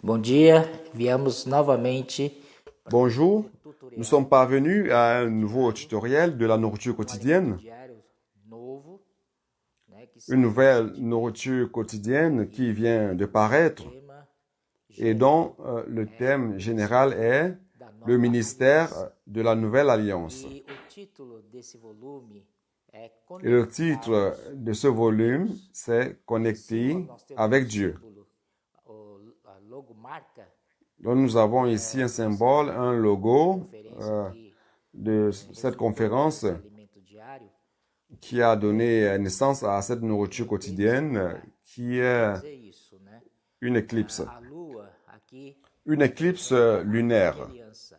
Bom dia, viemos novamente Bonjour, nous sommes parvenus à un nouveau tutoriel de la nourriture quotidienne, diário novo, que une será nouvelle nourriture quotidienne qui vient de paraître tema et dont le thème général est da le nova ministère aliança. de la nouvelle alliance. E o título desse volume é Et le titre Conectados de ce volume, Deus. c'est Em cima Connecté nós temos avec o Dieu. símbolo, a logomarca Donc nous avons ici un symbole, un logo conferência aqui de cette resultou conférence desse alimento diário. qui a donné naissance à cette nourriture quotidienne qui Quer est dizer isso, né? une éclipse. A lua aqui Une éclipse representa a lunaire. velha aliança.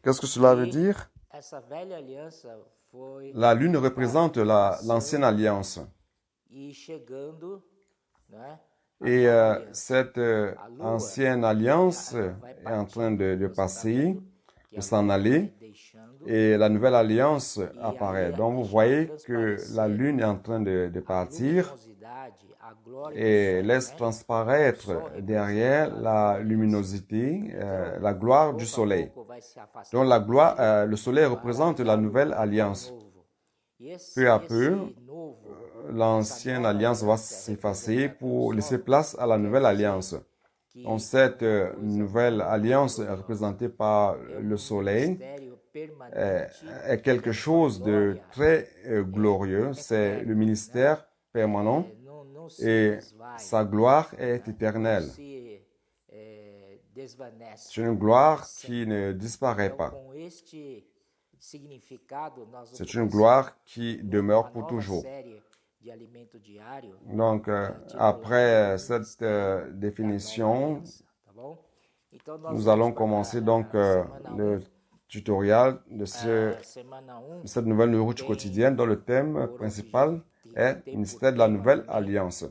Qu'est-ce que cela veut E dire? essa velha aliança foi La lune está représente l'ancienne passando alliance. e chegando, né, a Et nova aliança. cette A lua ancienne alliance ela vai est en train partindo, de você tá passer, vendo que de a s'en lua vai aller, deixando et la nouvelle alliance e apparaît. aí Donc vous deixa voyez que la transparecer lune est en train de a partir luminosidade, a glória do et sol, laisse né? O transparaître sol derrière representa a la nova aliança. luminosité, Então, la gloire du pouco a soleil. pouco vai se Donc afastando la a gloire, velha le soleil para représente que la a lua nouvelle venha alliance. novo. E Peu à peu, esse novo, essa l'ancienne nova alliance va aliança s'effacer representada pelo pour laisser sol, place à la quer nouvelle dizer alliance. Donc que cette alguma coisa nouvelle muito alliance gloriosa. représentée par É le soleil ministério est, permanente est quelque da sua chose de glória très glorieux. C'est le eterna, né? ministère permanent Não se et esvai, sa gloire est não éternelle. se desvanece. C'est une gloire É qui sempre. ne disparaît Então, pas. com este significado, nós vamos C'est une gloire qui demeure uma pour nova toujours. série de alimento diário Donc, intitulada après O cette Ministério da Nova définition, Aliança, tá bom? Então nós nous vamos allons para commencer donc a semana le 1. tutoriel de Semana 1 cette nouvelle nourriture tem quotidienne dont le thème por principal est tem por ministère de la tema nouvelle também alliance.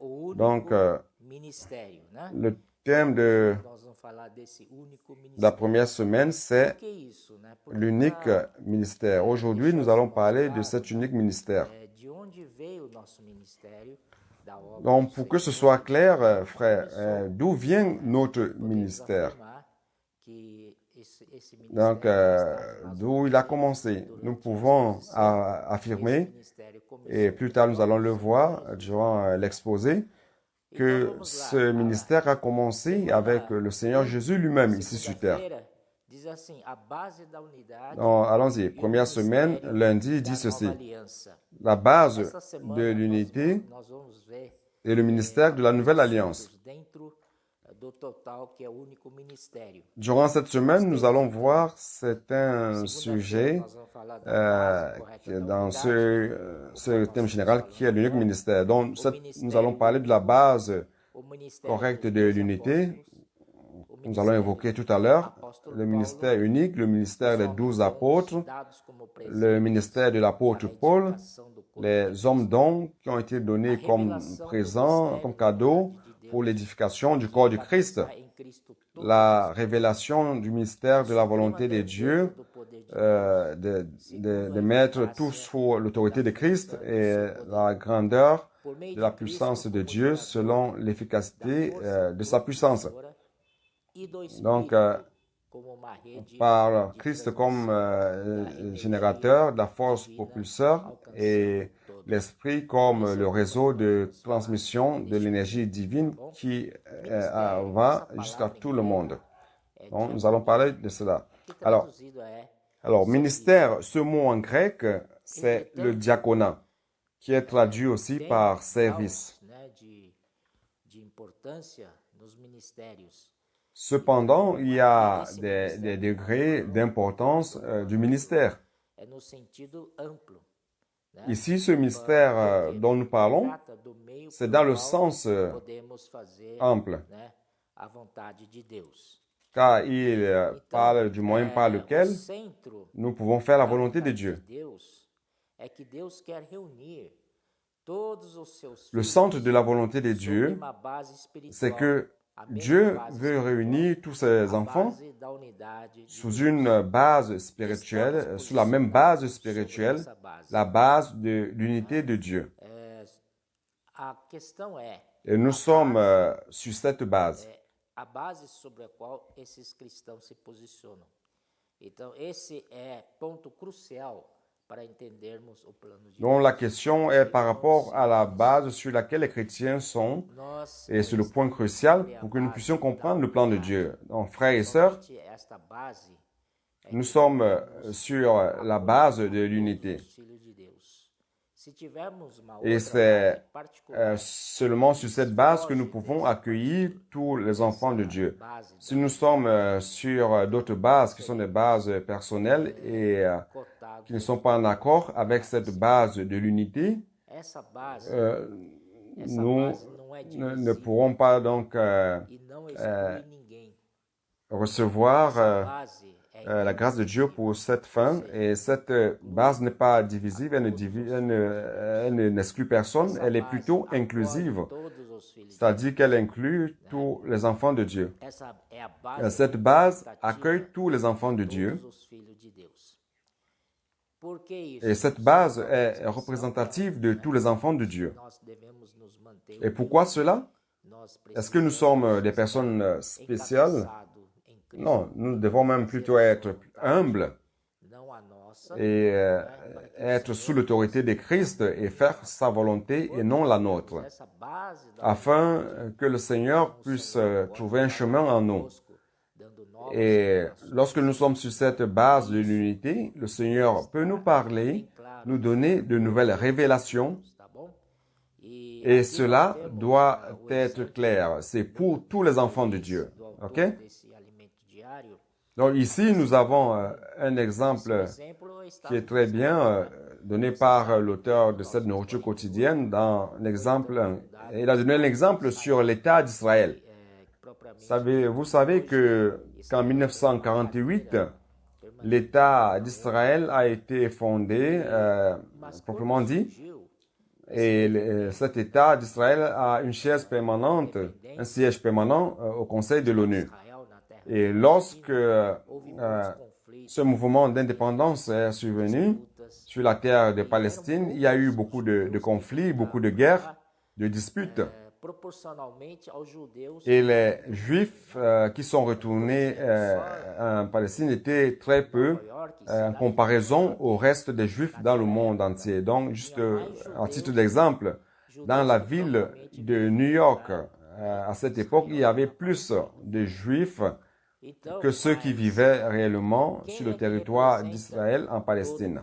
o Donc, único ministério, né? le thème de Nós vamos falar desse único la ministério. première semaine, c'est Por que isso, né? Porque l'unique para ministère. Aujourd'hui, nous allons parler de cet unique ministère. de onde veio o nosso ministério, da obra Donc, do pour que ce Senhor, soit clair, frère, começou, d'où vient notre podemos ministère? afirmar que esse Donc, ministério mais tarde nós d'où vamos il a ver commencé? Nous durante a pouvons exposição que esse affirmer, ministério et começou plus com tard o nous allons le próprio Senhor voir Jesus. durant l'exposé, Então que vamos lá, ce tá lá. ministère a commencé avec le Seigneur Jésus lui-même ici sur terre. Segunda-feira diz assim, a base da unidade Donc, allons-y. e o Première semaine, ministério lundi, da dit ceci. nova aliança. La base Essa semana de l'unité nós vamos ver et le ministère de la nouvelle alliance. assuntos dentro do total que é o único ministério. Durant cette semaine, nous allons voir certains Segunda-feira sujets nós vamos falar da base correta da dans unidade. ce thème général qui est l'unique ministère. Donc, nous allons parler de la base O ministério correcte dos de 12 l'unité. apóstolos, o Nous allons ministério évoquer tout à l'heure apóstolo le Paulo, ministère unique, le ministère des os 12 homens apôtres, dados como le presentes ministère de l'apôtre para a Paul, edificação do corpo de les hommes dons qui ont été donnés comme revelação do présents, mistério comme da cadeaux vontade de Deus, pour l'édification du que corps du vai Christ. passar em Cristo todas La as révélation du mystère de la volonté de Dieu, do poder de de mettre tout sous l'autorité de Christ et la grandeur por meio de la de Cristo puissance de como Dieu gerador selon da l'efficacité força de sa puissance. produtora e do Donc, Espírito como uma rede par de Christ comme transmissão da energia générateur de la force divina, propulseur et alcançando todos. l'Esprit comme le réseau de transmission de l'énergie divine qui va jusqu'à tout le monde. Donc, nous allons parler de cela. Que Alors, traduzido é ministère, ce mot en grec, c'est le diaconat, qui est traduit aussi tem par service. graus, né, de importância nos ministérios. Cependant, il y a des degrés d'importance du ministère. É no sentido amplo. Né? Ici, ce ministère dont nous parlons, Trata do meio c'est pelo dans le qual sens podemos fazer, ample, né, a vontade de Deus. car il parle du moyen par O lequel centro nous pouvons faire la da volonté de vontade Dieu. de Deus é que Deus quer reunir todos os seus Le filhos centre de la volonté de sobre Dieu, uma base espiritual, c'est que a mesma Dieu base veut espiritual, réunir tous ses a enfants base da unidade de sous Deus. une base spirituelle, sous la même base spirituelle, Essa base. la base de l'unité de Dieu. A questão é, Et nous sommes sur cette base. a base sobre a qual esses cristãos se posicionam. Então, esse é ponto crucial para entendermos o plano de Deus. Donc la question est par rapport à la base sur laquelle les chrétiens sont, et c'est le point crucial pour que nous puissions comprendre le plan de Dieu. Donc frères et sœurs, nous sommes sur la base de l'unité. Et c'est seulement sur cette base que nous pouvons accueillir tous les enfants de Dieu. Si nous sommes sur d'autres bases qui sont des bases personnelles et qui ne sont pas en accord avec cette base de l'unité, nous ne pourrons pas donc recevoir la grâce de Dieu pour cette fin. Et cette base n'est pas divisive, elle n'exclut personne, elle est plutôt inclusive, c'est-à-dire qu'elle inclut tous les enfants de Dieu. Cette base accueille tous les enfants de Dieu. Et cette base est représentative de tous les enfants de Dieu. Et pourquoi cela? Est-ce que nous sommes des personnes spéciales? Non, nous devons même plutôt être humbles et être sous l'autorité de Christ et faire sa volonté et non la nôtre, afin que le Seigneur puisse trouver un chemin en nous. Et lorsque nous sommes sur cette base de l'unité, le Seigneur peut nous parler, nous donner de nouvelles révélations, et cela doit être clair. C'est pour tous les enfants de Dieu. OK? Donc ici, nous avons un exemple qui est très bien donné par l'auteur de cette nourriture quotidienne dans l'exemple. Il a donné un exemple sur l'État d'Israël. Vous savez qu'en 1948, l'État d'Israël a été fondé, proprement dit, et cet État d'Israël a une chaise permanente, un siège permanent au Conseil de l'ONU. Et lorsque ce mouvement d'indépendance est survenu sur la terre de Palestine, il y a eu beaucoup de conflits, beaucoup de guerres, de disputes. Et les Juifs qui sont retournés en Palestine étaient très peu en comparaison au reste des Juifs dans le monde entier. Donc, juste à titre d'exemple, dans la ville de New York, à cette époque, il y avait plus de Juifs que ceux qui vivaient réellement sur le territoire d'Israël en Palestine.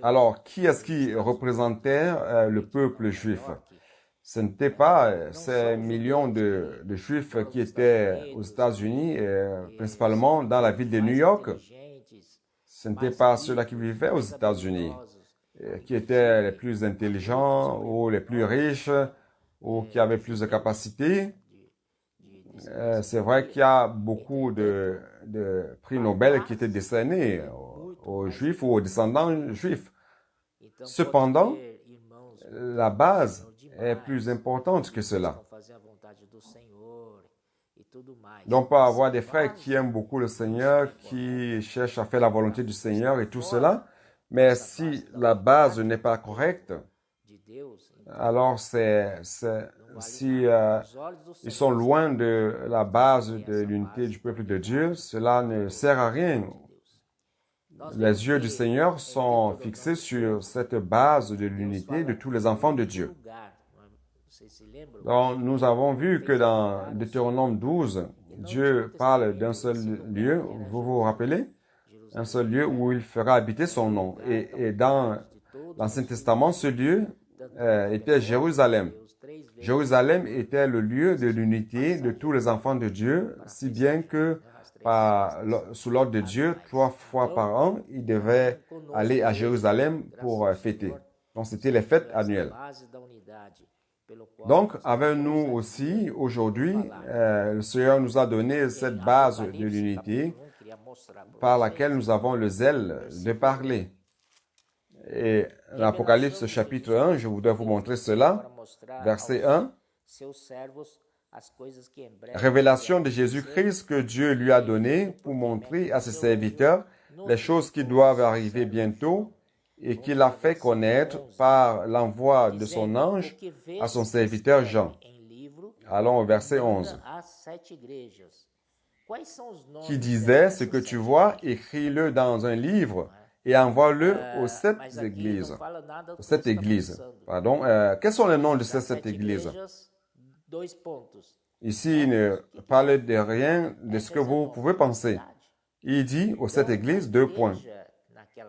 Alors, qui est-ce qui représentait le peuple juif? Ce n'était pas ces millions de Juifs qui étaient aux États-Unis, principalement dans la ville de New York. Ce n'était pas ceux-là qui vivaient aux États-Unis, qui étaient les plus intelligents ou les plus riches ou qui avaient plus de capacités. C'est vrai qu'il y a beaucoup de prix Nobel qui étaient décernés aux Juifs ou aux descendants juifs. Cependant, la base est plus importante que cela. Donc, on peut avoir des frères qui aiment beaucoup le Seigneur, qui cherchent à faire la volonté du Seigneur et tout cela, mais si la base n'est pas correcte, alors si ils sont loin de la base de l'unité du peuple de Dieu, cela ne sert à rien. Les yeux du Seigneur sont fixés sur cette base de l'unité de tous les enfants de Dieu. Donc, nous avons vu que dans Deutéronome 12, Dieu parle d'un seul lieu, vous vous rappelez? Un seul lieu où il fera habiter son nom. Et dans l'Ancien Testament, ce lieu était Jérusalem. Jérusalem était le lieu de l'unité de tous les enfants de Dieu, si bien que sous l'ordre de Dieu, 3 fois par an, ils devaient aller à Jérusalem pour fêter. Donc, c'était les fêtes annuelles. Donc, avec nous aussi, aujourd'hui, le Seigneur nous a donné cette base de l'unité par laquelle nous avons le zèle de parler. Et l'Apocalypse chapitre 1, je voudrais vous montrer cela, verset 1. Révélation de Jésus-Christ que Dieu lui a donnée pour montrer à ses serviteurs les choses qui doivent arriver bientôt et qu'il a fait connaître par l'envoi de son ange à son serviteur Jean. Allons au verset 11. Qui disait, ce que tu vois, écris-le dans un livre et envoie-le aux sept églises. Quels sont les noms de ces sept églises? Ici, il ne parle de rien de ce que vous pouvez penser. Il dit aux sept églises, 2 points.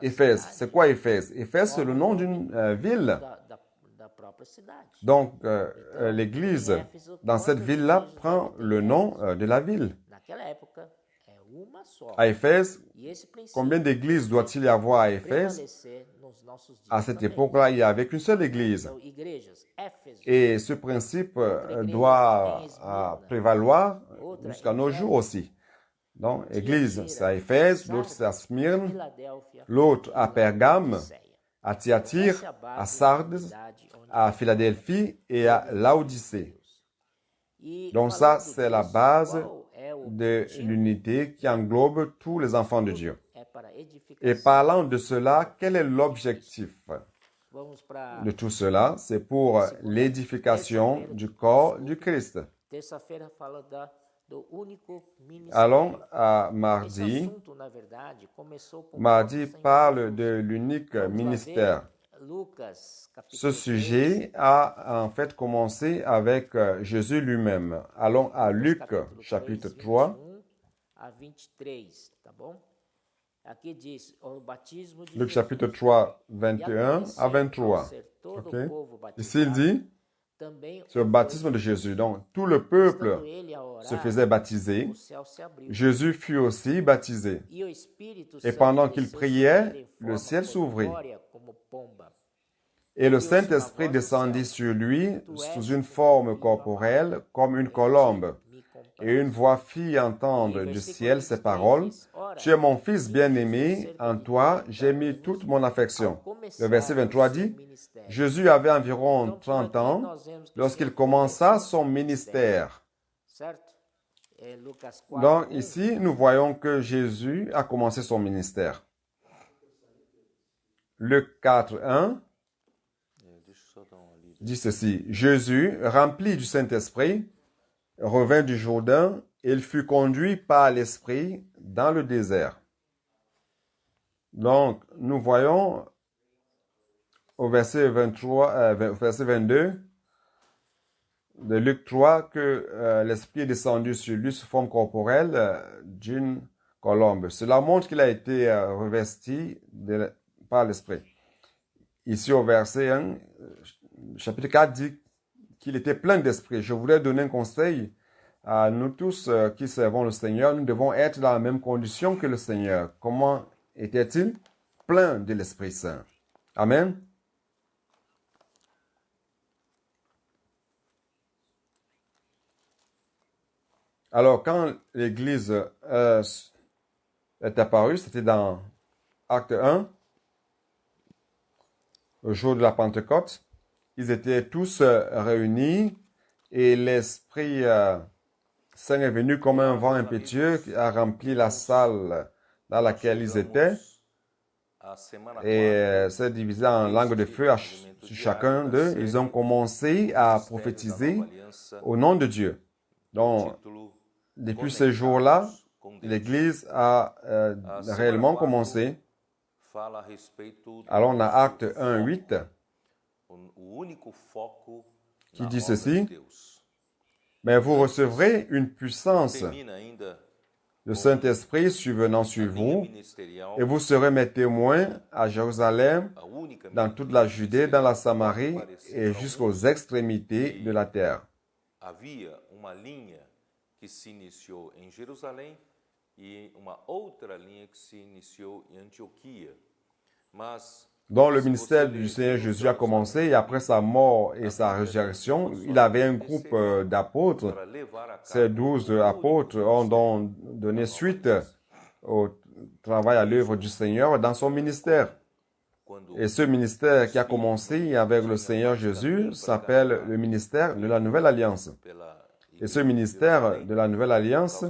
Éphèse, c'est quoi Éphèse? Éphèse, c'est le nom d'une ville. Donc, l'église dans cette ville-là prend le nom de la ville. À Éphèse, combien d'églises doit-il y avoir à Éphèse? À cette époque-là, il n'y avait qu'une seule église. Et ce principe doit prévaloir jusqu'à nos jours aussi. Donc, église, c'est à Éphèse, l'autre c'est à Smyrne, l'autre à Pergame, à Thyatire, à Sardes, à Philadelphie et à Laodicée. Donc ça, c'est la base de l'unité qui englobe tous les enfants de Dieu. Et parlant de cela, quel est l'objectif de tout cela? C'est pour l'édification du corps du Christ. Allons à mardi. Mardi parle de l'unique ministère. Ce sujet a en fait commencé avec Jésus lui-même. Allons à Luc chapitre 3. Luc chapitre 3, 21 à 23. Okay. Ici il dit, c'est le baptême de Jésus. Donc, tout le peuple se faisait baptiser. Jésus fut aussi baptisé. Et pendant qu'il priait, le ciel s'ouvrit. Et le Saint-Esprit descendit sur lui sous une forme corporelle comme une colombe. Et une voix fit entendre du ciel ces paroles. Tu es mon fils bien-aimé, en toi j'ai mis toute mon affection. Le verset 23 dit, Jésus avait environ 30 ans lorsqu'il commença son ministère. Donc ici, nous voyons que Jésus a commencé son ministère. Luc 4, 1 dit ceci, Jésus, rempli du Saint-Esprit, revint du Jourdain, et il fut conduit par l'Esprit dans le désert. Donc, nous voyons au verset 22 de Luc 3 que l'Esprit est descendu sur lui sous forme corporelle d'une colombe. Cela montre qu'il a été revesti par l'Esprit. Ici au verset 1, chapitre 4 dit qu'il était plein d'esprit. Je voulais donner un conseil à nous tous qui servons le Seigneur. Nous devons être dans la même condition que le Seigneur. Comment était-il? Plein de l'Esprit Saint. Amen. Alors, quand l'Église est apparue, c'était dans Acte 1, le jour de la Pentecôte. Ils étaient tous réunis et l'Esprit Saint est venu comme un vent impétueux qui a rempli la salle dans laquelle ils étaient et s'est divisé en langue de feu sur chacun d'eux. Ils ont commencé à prophétiser au nom de Dieu. Donc, depuis ce jour-là, l'Église a réellement commencé. Alors, on a Acte 1, 8 qui dit ceci, mais vous recevrez une puissance, le Saint-Esprit survenant sur vous, et vous serez mes témoins à Jérusalem, dans toute la Judée, dans la Samarie et jusqu'aux extrémités de la terre. Havia uma linha que se iniciou em Jerusalém e uma outra linha que se iniciou em Antioquia. Donc le ministère du Seigneur Jésus a commencé et après sa mort et sa résurrection, il avait un groupe d'apôtres. Ces 12 apôtres ont donc donné suite au travail à l'œuvre du Seigneur dans son ministère. Et ce ministère qui a commencé avec le Seigneur Jésus s'appelle le ministère de la Nouvelle Alliance. Et ce ministère de la Nouvelle Alliance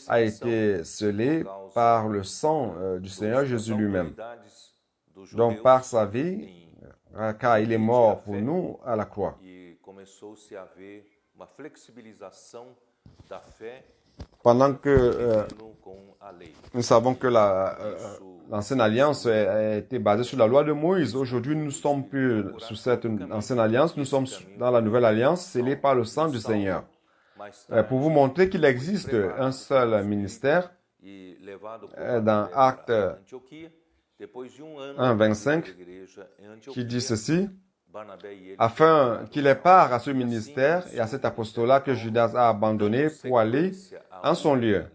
a été scellé par le sang du Seigneur Jésus lui-même. Donc par sa vie, car il est mort pour nous à la croix. Pendant que nous savons que l'ancienne alliance a été basée sur la loi de Moïse, aujourd'hui nous ne sommes plus sous cette ancienne alliance, nous sommes dans la nouvelle alliance scellée par le sang du Seigneur. Pour vous montrer qu'il existe un seul ministère, dans Actes 1:25, qui dit ceci: afin qu'il ait part à ce ministère et à cet apostolat que Judas a abandonné pour aller en son lieu.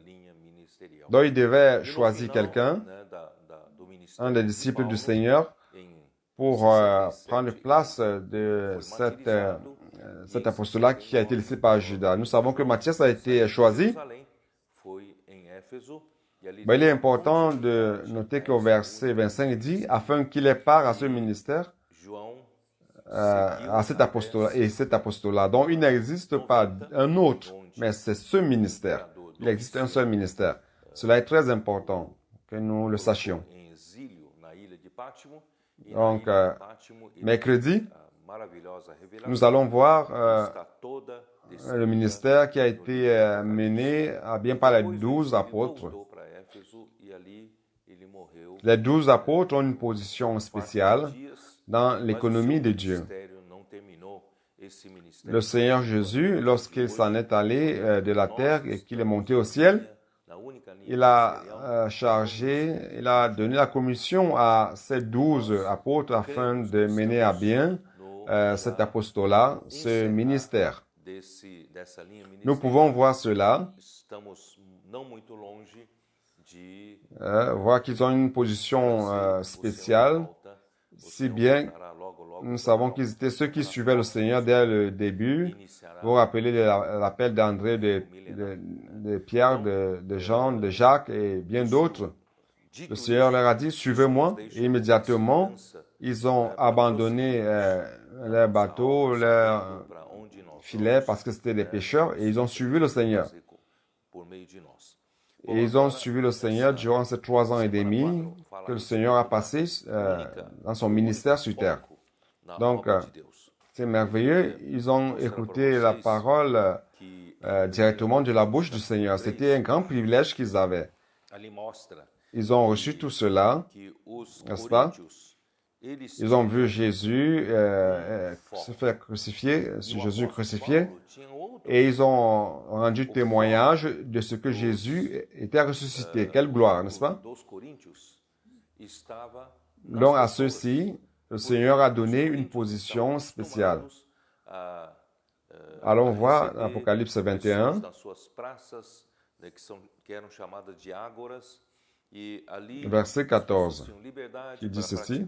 Donc il devait choisir quelqu'un, un des disciples du Seigneur, pour prendre place de cet apostolat qui a été laissé par Judas. Nous savons que Matthias a été choisi. Mais il est important de noter qu'au verset 25, il dit, afin qu'il ait part à ce ministère, à cet apostolat. Donc, il n'existe pas un autre, mais c'est ce ministère. Il existe un seul ministère. Cela est très important que nous le sachions. Donc, mercredi, nous allons voir le ministère qui a été mené à bien par les 12 apôtres. Les 12 apôtres ont une position spéciale dans l'économie de Dieu. Le Seigneur Jésus, lorsqu'il s'en est allé de la terre et qu'il est monté au ciel, il a il a donné la commission à ces 12 apôtres afin de mener à bien cet apostolat, ce ministère. Nous pouvons voir cela, voir qu'ils ont une position spéciale, si bien nous savons qu'ils étaient ceux qui suivaient le Seigneur dès le début. Vous vous rappelez de l'appel d'André, de Pierre, de Jean, de Jacques et bien d'autres. Le Seigneur leur a dit, suivez-moi. Et immédiatement, ils ont abandonné leur bateau, leur filet, parce que c'était des pêcheurs, et ils ont suivi le Seigneur. Et ils ont suivi le Seigneur durant ces 3 ans et demi que le Seigneur a passé dans son ministère sur terre. Donc, c'est merveilleux. Ils ont écouté la parole directement de la bouche du Seigneur. C'était un grand privilège qu'ils avaient. Ils ont reçu tout cela, n'est-ce pas? Ils ont vu Jésus se faire crucifier, Jésus crucifié, et ils ont rendu témoignage de ce que Jésus était ressuscité. Quelle gloire, n'est-ce pas? Donc, à ceux-ci, le Seigneur a donné une position spéciale. Allons voir Apocalypse 21. Verset 14, qui dit ceci.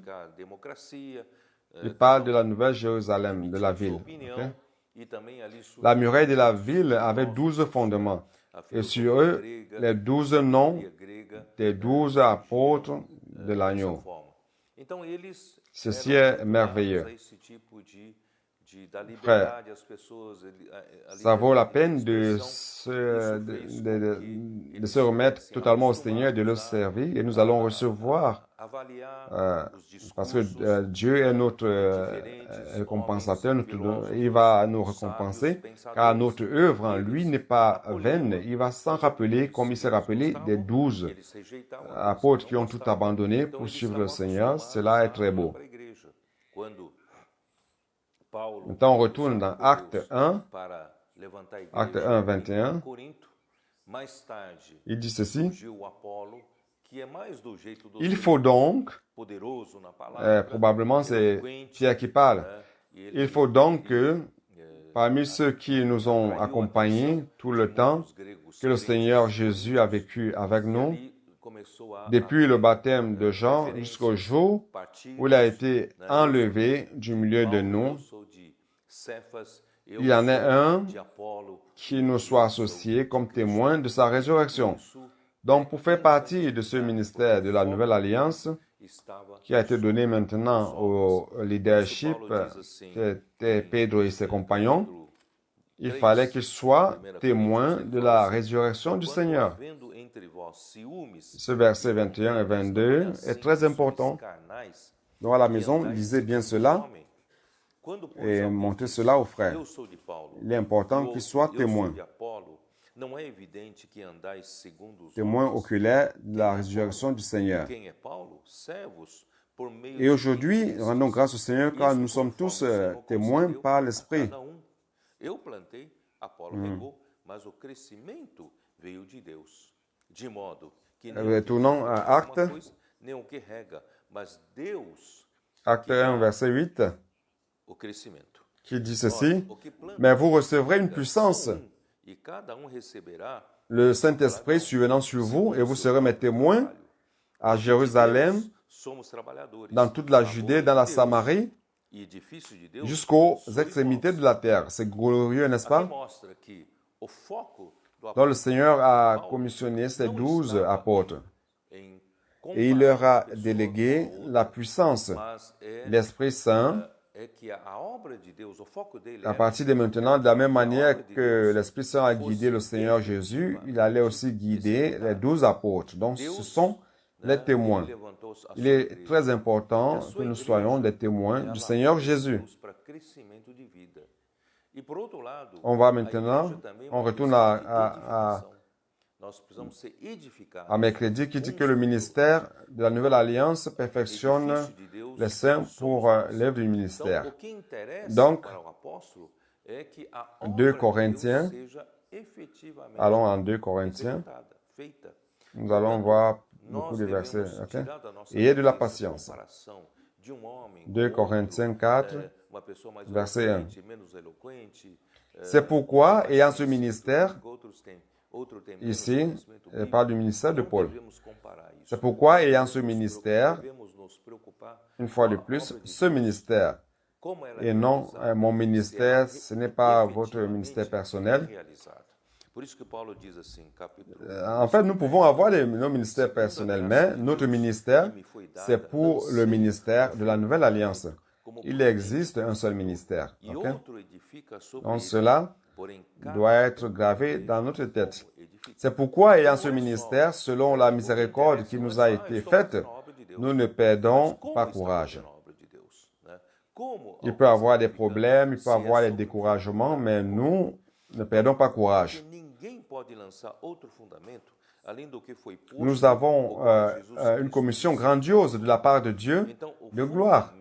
Il parle de la Nouvelle Jérusalem, de la ville. Okay? La muraille de la ville avait 12 fondements, et sur eux, les 12 noms des 12 apôtres de l'agneau. Ceci est merveilleux. Frère, ça vaut la peine de se remettre totalement au Seigneur et de le servir, et nous allons recevoir, parce que Dieu est notre récompensateur, il va nous récompenser, car notre œuvre en lui n'est pas vaine. Il va s'en rappeler, comme il s'est rappelé des 12 apôtres qui ont tout abandonné pour suivre le Seigneur. Cela est très beau. Maintenant, on retourne dans Acte 1, 21. Il dit ceci. Il faut donc, probablement c'est Pierre qui parle, il faut donc que parmi ceux qui nous ont accompagnés tout le temps que le Seigneur Jésus a vécu avec nous, depuis le baptême de Jean jusqu'au jour où il a été enlevé du milieu de nous, il y en a un qui nous soit associé comme témoin de sa résurrection. Donc, pour faire partie de ce ministère de la Nouvelle Alliance, qui a été donné maintenant au leadership, qui était Pedro et ses compagnons, il fallait qu'ils soient témoins de la résurrection du Seigneur. Ce verset 21 et 22 est très important. Donc à la maison, lisez bien cela et montrez cela aux frères. Il est important qu'ils soient témoins. Témoins oculaires de la résurrection du Seigneur. Et aujourd'hui, rendons grâce au Seigneur car nous sommes tous témoins par l'Esprit. Eu plantei, Apolo regou, mas o crescimento veio de Deus. De modo que Retournons à Actes. Nem o que rega, mas Deus, Acte 1, verset 8, o crescimento. qui dit ceci, « Mais vous recevrez une puissance, E cada receberá le Saint-Esprit survenant sur vous, et vous serez mes témoins à Jérusalem, somos trabalhadores. dans toute la Judée, dans la Samarie, Edifício de Deus. jusqu'aux extrémités de la terre. » C'est glorieux, n'est-ce pas? Mostra que o foco do Donc le Seigneur a commissionné ces 12 apôtres em et il leur a délégué la puissance, mas é l'Esprit Saint, que a obra de Deus, o foco dele à partir de maintenant, de la même manière que l'Esprit Saint a guidé le Seigneur Jésus, il allait aussi guider les 12 apôtres. Donc ce sont les témoins. Il est très important que nous soyons des témoins du Seigneur Jésus. On va maintenant, on retourne à mercredi qui dit que le ministère de la Nouvelle Alliance perfectionne les saints pour l'œuvre du ministère. Donc, 2 Corinthiens, allons en 2 Corinthiens, nous allons voir beaucoup de versets. Okay? Ayez de la patience. 2 Corinthiens 4, verset 1. C'est pourquoi, ayant ce ministère, ici, il parle du ministère de Paul. C'est pourquoi, ayant ce ministère, une fois de plus, ce ministère, et non mon ministère, ce n'est pas votre ministère personnel. En fait, nous pouvons avoir nos ministères personnels, mais notre ministère, c'est pour le ministère de la Nouvelle Alliance. Il existe un seul ministère. Okay? Donc cela doit être gravé dans notre tête. C'est pourquoi, ayant ce ministère, selon la miséricorde qui nous a été faite, nous ne perdons pas courage. Il peut y avoir des problèmes, il peut y avoir des découragements, mais nous ne perdons pas courage. Nous avons une commission grandiose de la part de Dieu de gloire.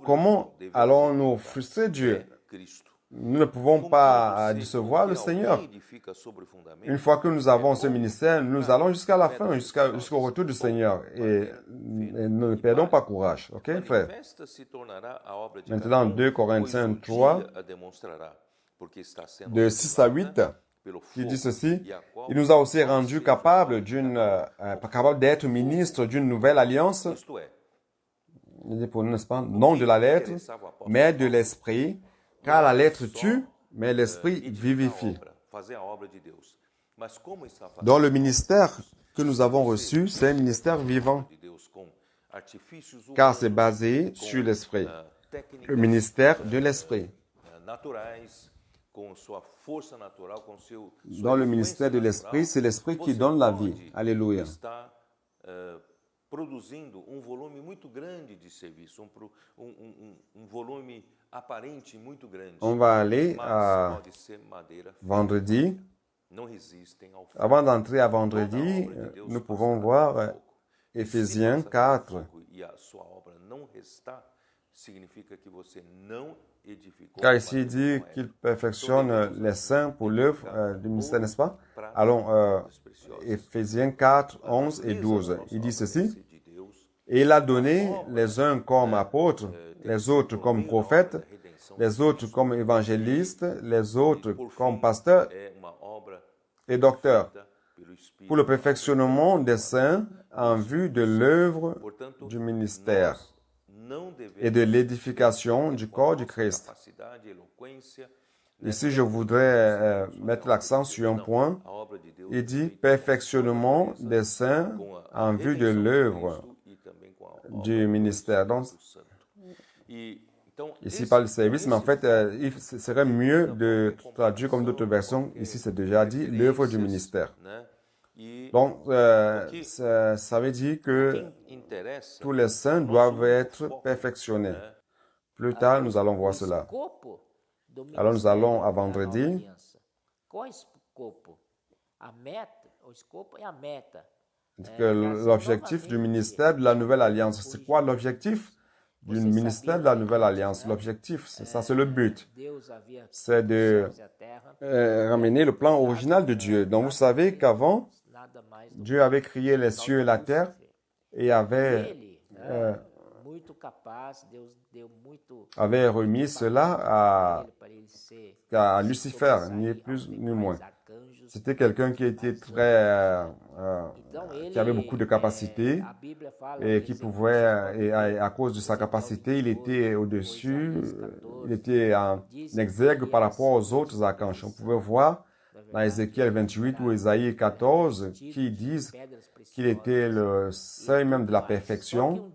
Comment allons-nous frustrer Dieu? Nous ne pouvons pas décevoir le Seigneur. Une fois que nous avons ce ministère, nous allons jusqu'à la fin, jusqu'au retour du Seigneur. Et nous ne perdons pas courage. Ok, frère? Maintenant, 2 Corinthiens 3, de 6 à 8, qui dit ceci. Il nous a aussi rendus capables d'être ministres d'une nouvelle alliance. Il dit pour nous, n'est-ce pas? Non de la lettre, mais de l'esprit. Car la lettre tue, mais l'esprit vivifie. Dans le ministère que nous avons reçu, c'est un ministère vivant, car c'est basé sur l'esprit. Le ministère de l'esprit. Dans le ministère de l'esprit, c'est l'esprit qui donne la vie. Alléluia. Produzindo volume muito grande de serviço, volume aparente muito grande. On va aller à vendredi. Avant d'entrer à vendredi, nous pouvons voir Éphésiens 4. Car ici, il dit qu'il perfectionne les saints pour l'œuvre du ministère, n'est-ce pas? Allons, Éphésiens 4, 11 et 12. Il dit ceci. Et il a donné les uns comme apôtres, les autres comme prophètes, les autres comme évangélistes, les autres comme pasteurs et docteurs, pour le perfectionnement des saints en vue de l'œuvre du ministère et de l'édification du corps du Christ. Ici, je voudrais mettre l'accent sur un point. Il dit perfectionnement des saints en vue de l'œuvre du ministère. Donc, Ici, il parle de service, mais en fait, ce serait mieux de traduire comme d'autres versions. Ici, c'est déjà dit, l'œuvre du ministère. Donc, ça veut dire que tous les saints doivent être perfectionnés. Plus tard, nous allons voir cela. Alors, nous allons à vendredi. Que l'objectif du ministère de la Nouvelle Alliance, c'est quoi l'objectif du ministère de la Nouvelle Alliance? L'objectif, ça c'est le but. C'est de ramener le plan original de Dieu. Donc, vous savez qu'avant, Dieu avait créé les cieux et la terre et avait remis cela à Lucifer, ni plus ni moins. C'était quelqu'un qui était qui avait beaucoup de capacités et qui pouvait, et à cause de sa capacité, il était au-dessus, il était en exergue par rapport aux autres archanges. On pouvait voir dans Ézéchiel 28 ou Ésaïe 14 qui disent qu'il était le seuil même de la perfection.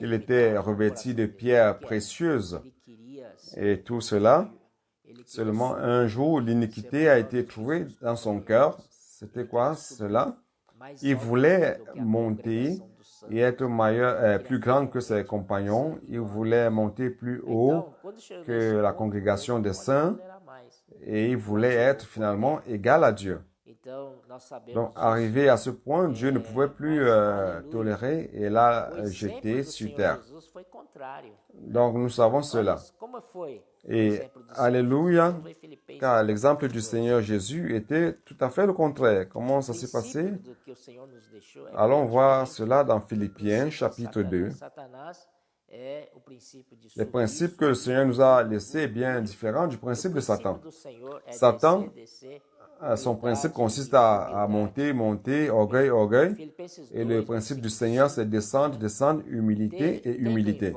Il était revêtu de pierres précieuses et tout cela. Seulement un jour, l'iniquité a été trouvée dans son cœur. C'était quoi cela? Il voulait monter et être plus grand que ses compagnons. Il voulait monter plus haut que la congrégation des saints et il voulait être finalement égal à Dieu. Donc, arrivé à ce point, Dieu ne pouvait plus tolérer et l'a jeté sur terre. Donc, nous savons cela. Et alléluia, car l'exemple du Seigneur Jésus était tout à fait le contraire. Comment ça s'est passé? Allons voir cela dans Philippiens, chapitre 2. Le principe que le Seigneur nous a laissé est bien différent du principe de Satan. Satan, son principe consiste à monter, orgueil, orgueil. Et le principe du Seigneur, c'est descendre, humilité et humilité.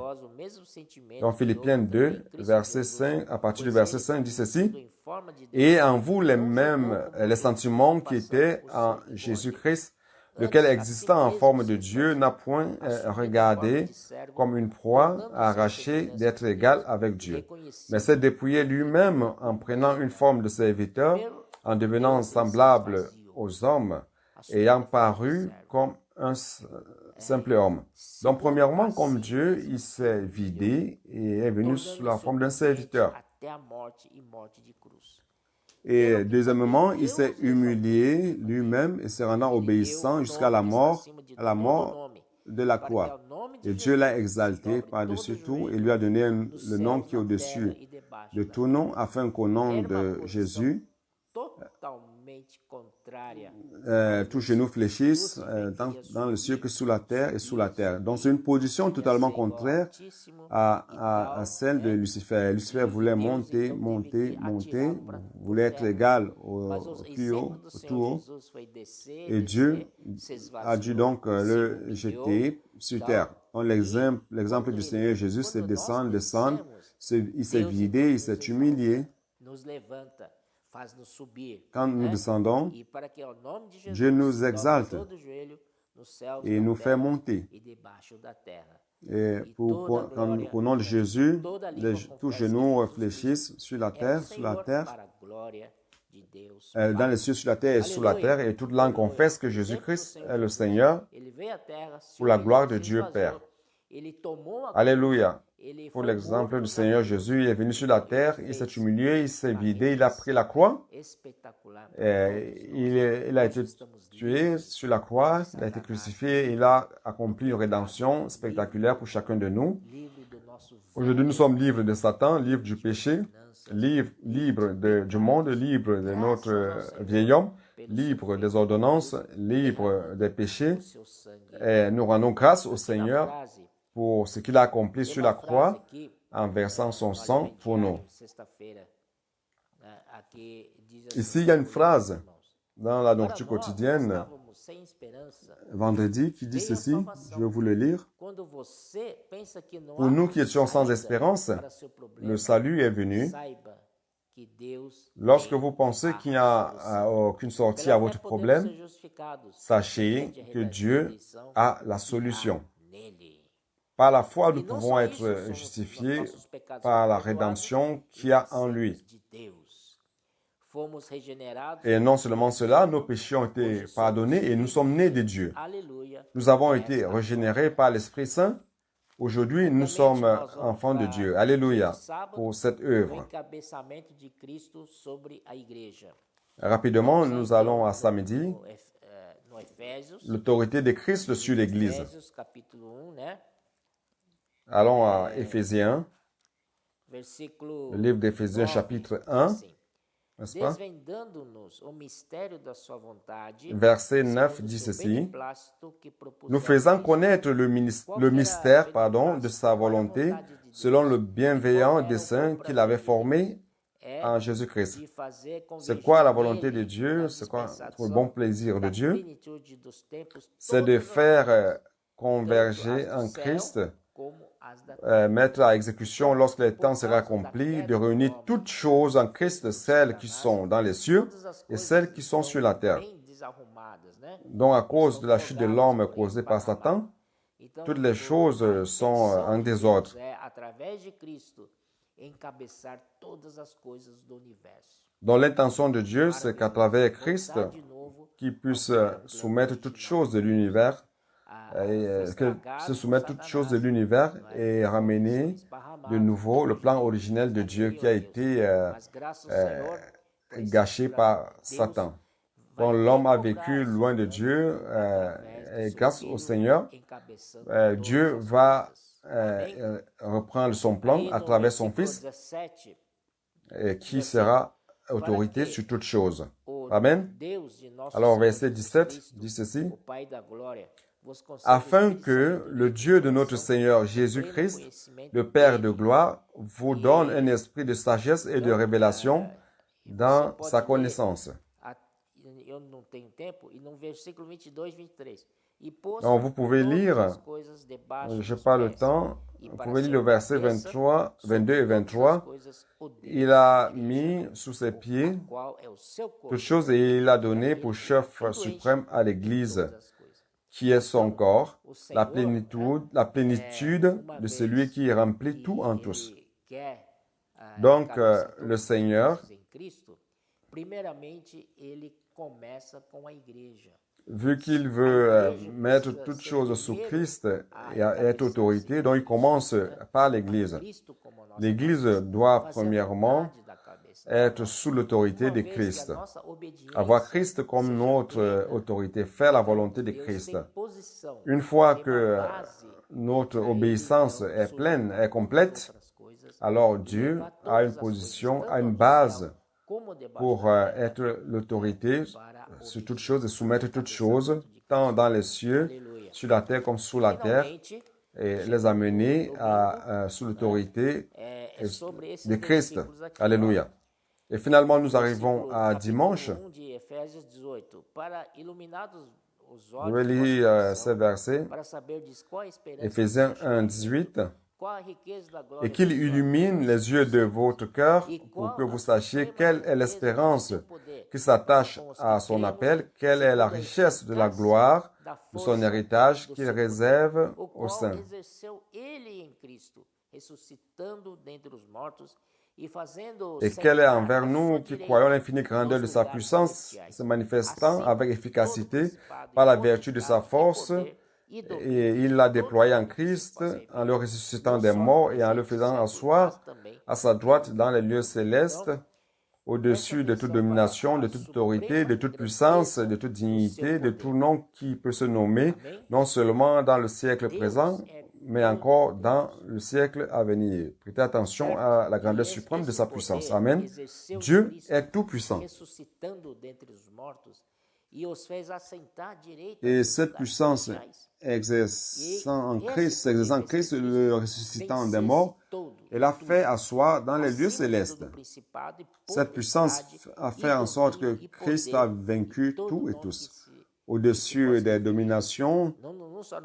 Dans Philippiens 2, verset 5, à partir du verset 5, dit ceci. Et en vous les sentiments qui étaient en Jésus-Christ, lequel existant en forme de Dieu n'a point regardé comme une proie à arracher d'être égal avec Dieu, mais s'est dépouillé lui-même en prenant une forme de serviteur, en devenant semblable aux hommes, ayant paru comme un simple homme. Donc, premièrement, comme Dieu, il s'est vidé et est venu sous la forme d'un serviteur. Et deuxièmement, il s'est humilié lui-même et se rendant obéissant jusqu'à la mort de la croix. Et Dieu l'a exalté par-dessus tout et lui a donné le nom qui est au-dessus de tout nom, afin qu'au nom de Jésus, tout genou fléchisse dans le ciel que sous la terre et sous la terre. Donc c'est une position totalement contraire à celle de Lucifer. Lucifer voulait monter, voulait être égal au plus haut, au tout haut. Et Dieu a dû donc le jeter sur terre. Donc l'exemple du Seigneur Jésus, c'est descendre. Il s'est vidé, il s'est humilié. Quand nous descendons, Dieu nous exalte et nous fait monter. Et au nom de Jésus, tous genoux réfléchissent sur la terre, dans les cieux, sur la terre et sous la terre, et toute langue confesse que Jésus-Christ est le Seigneur pour la gloire de Dieu Père. Alléluia. Pour l'exemple du Seigneur Jésus, il est venu sur la terre, il s'est humilié, il s'est vidé, il a pris la croix. Il a été tué sur la croix, il a été crucifié, il a accompli une rédemption spectaculaire pour chacun de nous. Aujourd'hui, nous sommes libres de Satan, libres du péché, libres du monde, libres de notre vieil homme, libres des ordonnances, libres des péchés. Et nous rendons grâce au Seigneur pour ce qu'il a accompli sur la croix en versant son sang pour nous. Ici, il y a une phrase dans la nourriture quotidienne, vendredi, qui dit ceci, je vais vous le lire. Pour nous qui étions sans espérance, le salut est venu. Lorsque vous pensez qu'il n'y a aucune sortie à votre problème, sachez que Dieu a la solution. Par la foi, nous pouvons être justifiés par la rédemption qu'il y a en lui. Et non seulement cela, nos péchés ont été pardonnés et nous sommes nés de Dieu. Nous avons été régénérés par l'Esprit Saint. Aujourd'hui, nous sommes enfants de Dieu. Alléluia pour cette œuvre. Rapidement, nous allons à samedi. L'autorité de Christ sur l'Église. Allons à Éphésiens, le livre d'Éphésiens chapitre 1, n'est-ce pas? Verset 9 dit ceci, « Nous faisant connaître le mystère de sa volonté, selon le bienveillant dessein qu'il avait formé en Jésus-Christ. » C'est quoi la volonté de Dieu? C'est quoi le bon plaisir de Dieu? C'est de faire converger en Christ, mettre à exécution lorsque le temps sera accompli, de réunir toutes choses en Christ, celles qui sont dans les cieux et celles qui sont sur la terre. Donc, à cause de la chute de l'homme causée par Satan, toutes les choses sont en désordre. Donc, l'intention de Dieu, c'est qu'à travers Christ, qu'il puisse soumettre toutes choses de l'univers, que se soumettre toutes choses de l'univers et ramener de nouveau le plan originel de Dieu qui a été gâché par Satan. Donc l'homme a vécu loin de Dieu et grâce au Seigneur, Dieu va reprendre son plan à travers son Fils qui sera autorité sur toutes choses. Amen. Alors verset 17 dit ceci. Afin que le Dieu de notre Seigneur Jésus-Christ, le Père de gloire, vous donne un esprit de sagesse et de révélation dans sa connaissance. Donc, vous pouvez lire, je n'ai pas le temps, vous pouvez lire le verset 22 et 23. Il a mis sous ses pieds toutes choses et il a donné pour chef suprême à l'Église, qui est son corps, la plénitude de celui qui remplit tout en tous. Donc, le Seigneur, vu qu'il veut mettre toutes choses sous Christ et être autorité, donc il commence par l'Église. L'Église doit premièrement être sous l'autorité de Christ. Avoir Christ comme notre autorité, faire la volonté de Christ. Une fois que notre obéissance est pleine, est complète, alors Dieu a une position, a une base pour être l'autorité sur toutes choses et soumettre toutes choses, tant dans les cieux, sur la terre comme sous la terre, et les amener sous l'autorité de Christ. Alléluia. Et finalement, nous arrivons à dimanche. Je vais lire ces versets. Éphésiens 1, 18. Et qu'il illumine les yeux de votre cœur pour que vous sachiez quelle est l'espérance qui s'attache à son appel, quelle est la richesse de la gloire de son héritage qu'il réserve aux saints. Et quelle est envers nous qui croyons l'infinie grandeur de sa puissance, se manifestant avec efficacité par la vertu de sa force, et il l'a déployé en Christ, en le ressuscitant des morts et en le faisant asseoir à sa droite dans les lieux célestes, au-dessus de toute domination, de toute autorité, de toute puissance, de toute dignité, de tout nom qui peut se nommer, non seulement dans le siècle présent, mais encore dans le siècle à venir. Prêtez attention à la grandeur suprême de sa puissance. Amen. Dieu est tout-puissant. Et cette puissance exerçant en Christ, le ressuscitant des morts, elle a fait asseoir dans les lieux célestes. Cette puissance a fait en sorte que Christ a vaincu tout et tous, au-dessus des dominations,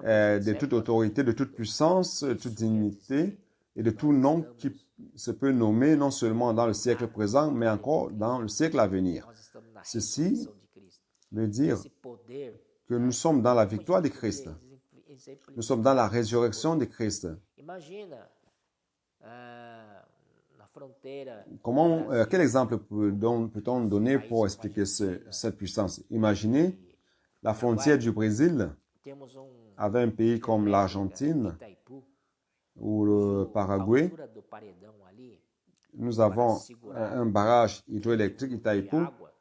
de toute autorité, de toute puissance, de toute dignité et de tout nom qui se peut nommer non seulement dans le siècle présent, mais encore dans le siècle à venir. Ceci veut dire que nous sommes dans la victoire de Christ. Nous sommes dans la résurrection de Christ. Imagina na fronteira. Quel exemple peut-on donner pour expliquer cette puissance? Imaginez la frontière du Brésil Temos avec un pays comme l'Argentine Itaipu, ou le Paraguay. altura do paredão ali, Nous avons un barrage hydroélectrique Itaipu água,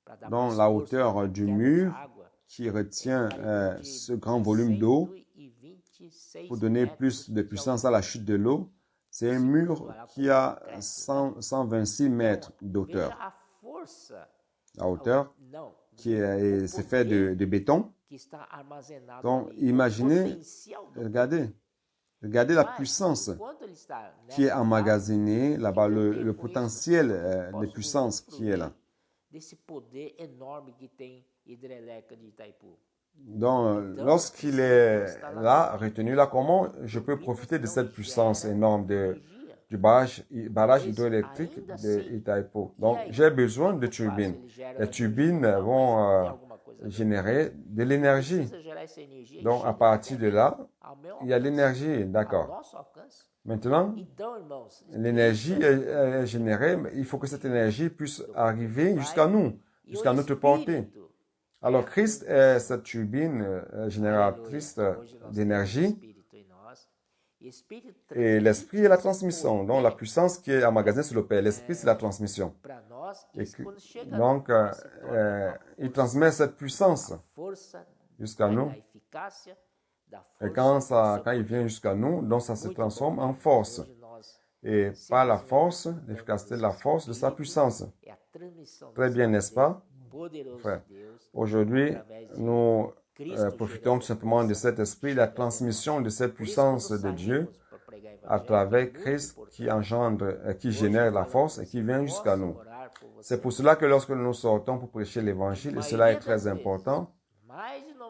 para dar dans mais la força hauteur na du queda mur da água, qui retient de ce grand volume d'eau 126 pour donner metros plus de de puissance à la chute de l'eau. C'est un mur qui a 126 mètres d'auteur. Veja a força, La hauteur não, c'est fait de béton. que está armazenado Donc, ali. imaginez, O potencial do regardez la puissance quanto ele está qui est nessa emmagasinée là-bas, le potentiel de puissance qui est là. desse poder enorme que tem hidrelétrica de Itaipu. Donc, lorsqu'il est là, retenu là, comment je peux profiter de cette puissance énorme du barrage hydroélectrique de Itaipu? Donc, j'ai besoin de turbines. Les turbines vont générer de l'énergie. Donc, à partir de là, il y a l'énergie, d'accord. Maintenant, l'énergie est générée, mais il faut que cette énergie puisse arriver jusqu'à nous, jusqu'à notre portée. Alors, Christ est cette turbine génératrice d'énergie et l'Esprit est la transmission. Donc, la puissance qui est emmagasinée sur le Père, l'Esprit, c'est la transmission. Donc, il transmet cette puissance jusqu'à nous. Et quand il vient jusqu'à nous, donc ça se transforme en force. Et par la force, l'efficacité de la force de sa puissance. Très bien, n'est-ce pas, frère? Aujourd'hui, nous profitons tout simplement de cet esprit, la transmission de cette puissance de Dieu à travers Christ qui engendre, qui génère la force et qui vient jusqu'à nous. C'est pour cela que lorsque nous sortons pour prêcher l'évangile, et cela est très important,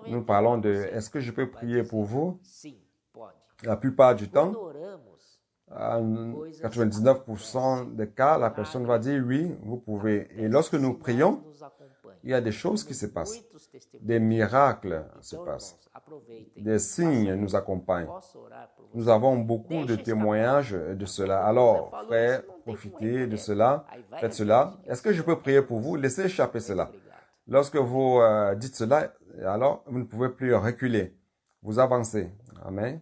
nous parlons de « est-ce que je peux prier pour vous ?» La plupart du temps, à 99% des cas, la personne va dire « oui, vous pouvez ». Et lorsque nous prions, il y a des choses qui se passent. Des miracles se passent. Des signes nous accompagnent. Nous avons beaucoup de témoignages de cela. Alors, frère, profitez de cela. Faites cela. Est-ce que je peux prier pour vous? Laissez échapper cela. Lorsque vous dites cela, alors vous ne pouvez plus reculer. Vous avancez. Amen.